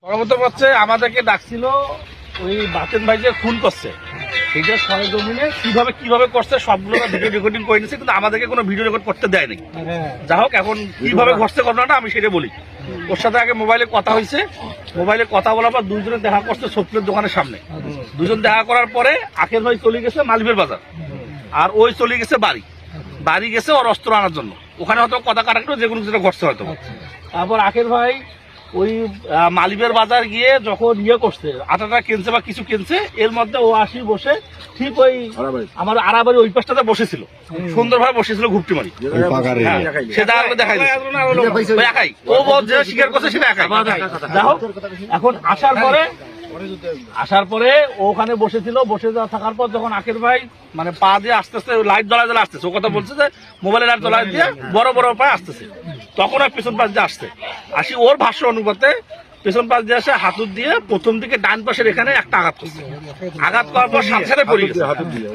সর্বপ্রথম হচ্ছে আমাদেরকে ডাকছিল ওই বাতেন ভাই যে খুন করছে সেইটা সরেজমিনে কিভাবে করছে সবগুলো ভিডিও রেকর্ডিং করে নিচ্ছে, কিন্তু আমাদেরকে কোনো ভিডিও রেকর্ড করতে দেয় নাকি। যা হোক, এখন কিভাবে ঘটছে ঘটনাটা আমি সেটা বলি। ওর সাথে আগে মোবাইলে কথা হয়েছে, মোবাইলে কথা বলার পর দুইজনে দেখা করছে সফটওয়্যার দোকানের সামনে। দুজন দেখা করার পরে আখের ভাই চলে গেছে মালিবের বাজার, আর ওই চলে গেছে বাড়ি গেছে ওর অস্ত্র আনার জন্য। ওখানে হয়তো কথা কাটাকাটি যে কোনো কিছু ঘটছে হয়তো। তারপর আখের ভাই ওই মালিবের বাজার গিয়ে যখন করছে আটাটা কিনছে বা কিছু কিনছে, এর মধ্যে ও আসি বসে ঠিক ওই আমার আড়াবাড়ি ওই পাশটাতে বসেছিল, সুন্দরভাবে বসেছিল ঘুপটি মারি। সেটা দেখাই একাই ও যে স্বীকার করছে সেটা একাই। যাই হোক, এখন আসার পরে ওখানে বসেছিল, বসে থাকার পর যখন আখের ভাই মানে পা দিয়ে আস্তে আস্তে লাইট জ্বলা আসতেছে, ও কথা বলছে যে মোবাইলের লাইট জ্বলা দিয়ে বড় পায়ে আসতেছে, তখন আর পেছন পাশ দিয়ে আসছে। আসি ওর ভাষ্য অনুপাতে পেছন পাশ দিয়ে আসে হাতুর দিয়ে প্রথম দিকে ডান পাশের এখানে একটা আঘাত করছে। আঘাত করার পর সাথে পড়ে গেছে,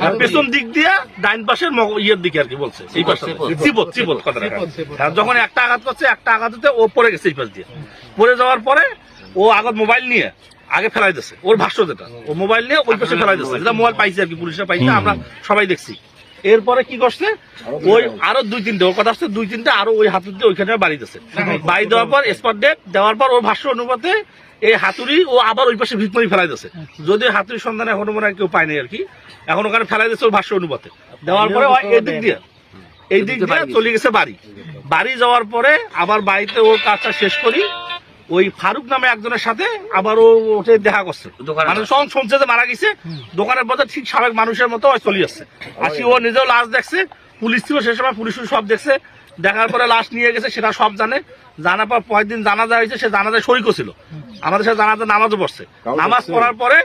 আর পেছন দিক দিয়ে ডাইন পাশের ইয়ের দিকে আর কি বলছে এই পাশে চিবত কথা। যখন একটা আঘাত করছে, একটা আঘাতে ও পড়ে গেছে এই পাশ দিয়ে। পড়ে যাওয়ার পরে ও আগত মোবাইল নিয়ে আগে ফেলাই দিচ্ছে, ওর ভাষ্য যেটা, ও মোবাইল নিয়ে ওই পাশে ফেলাই দিচ্ছে, যেটা মোবাইল পাইছে আর কি, পুলিশরা পাইছে, আমরা সবাই দেখছি। এরপরে কি করছে, ওই আরো ওর কথা আসছে 2-3টা আরো ওই হাতুড়ি দিয়ে ওইখানে বাড়ি দিচ্ছে। বাড়ি দেওয়ার পর স্পট ডেট দেওয়ার পর ওর ভাষ্য অনুপাতে এই হাতুড়ি ও আবার ওই পাশে ভিতমারি ফেলাই দিচ্ছে, যদি হাতুড়ির সন্ধান এখনো মনে হয় কেউ পায়নি আর কি। এখন ওখানে ফেলাই দিচ্ছে ওর ভাষ্য অনুপাতে। দেওয়ার পরে এই দিক দিয়ে চলে গেছে বাড়ি যাওয়ার পরে আবার বাড়িতে ওর কাজটা শেষ করি ওই ফারুক নামে একজনের সাথে আবার ও ওঠে দেখা করছে, মানে শুনছে যে মারা গেছে, দোকানের মধ্যে ঠিক স্বাভাবিক মানুষের মতো চলে আসছে। আসি ও নিজেও লাশ দেখছে, পুলিশ ছিল সে সময়, পুলিশ সব দেখছে, দেখার পরে লাশ নিয়ে গেছে সেটা সব জানার পর পরের দিন জানাজা হয়েছে, সে জানাজায় শরিকও ছিল, আমাদের সাথে জানাজা নামাজও পড়ছে। নামাজ পড়ার পরে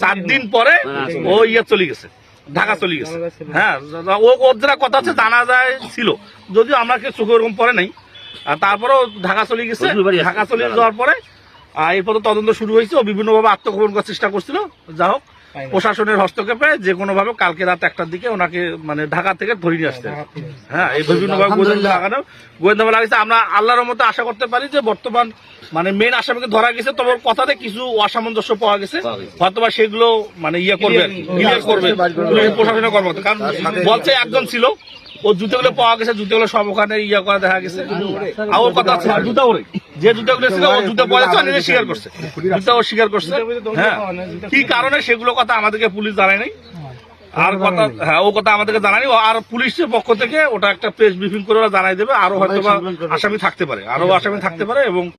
4 দিন পরে ও চলে গেছে, ঢাকা চলে গেছে। হ্যাঁ, ওর যারা কথা হচ্ছে জানাজায় ছিল, যদিও আমরা চোখে ওরকম পরে নাই। আর তারপরেও ঢাকা চলে গেছে, ঢাকা চলে যাওয়ার পরে এরপর তদন্ত শুরু হয়েছে। ও বিভিন্নভাবে আত্মগোপন করার চেষ্টা করছিল, যা হোক প্রশাসনের হস্তক্ষেপে যে কোনো ভাবে কালকে রাত 1টার দিকে ওনাকে মানে ঢাকা থেকে ধরে নিয়ে আসতে। হ্যাঁ, এই বিভিন্নভাবে গোয়েন্দা লাগাইছে। আমরা আল্লাহর মতো আশা করতে পারি যে বর্তমান মানে মেন আসামিকে ধরা গেছে, তবে কথাতে কিছু অসামঞ্জস্য পাওয়া গেছে, হয়তোবা সেগুলো মানে করবে, ক্লিয়ার করবে প্রশাসনের কর্মকর্তা। কারণ বলছে একজন ছিল, ও জুতোগুলো পাওয়া গেছে, জুতোগুলো সব ওখানে করা দেখা গেছে। আর ওর কথা আছে জুতা ওরে যে জুতোগুলো ছিল ও জুতো পাওয়া যাচ্ছে, নিজে স্বীকার করছে, জুতা ও স্বীকার করছে। হ্যাঁ, কি কারণে সেগুলো কথা আমাদেরকে পুলিশ জানায় নাই। আর কথা ও কথা আমাদেরকে জানানি। আর পুলিশের পক্ষ থেকে ওটা একটা প্রেস ব্রিফিং করে ওরা জানাই দেবে, আরো হয়তো আসামি থাকতে পারে এবং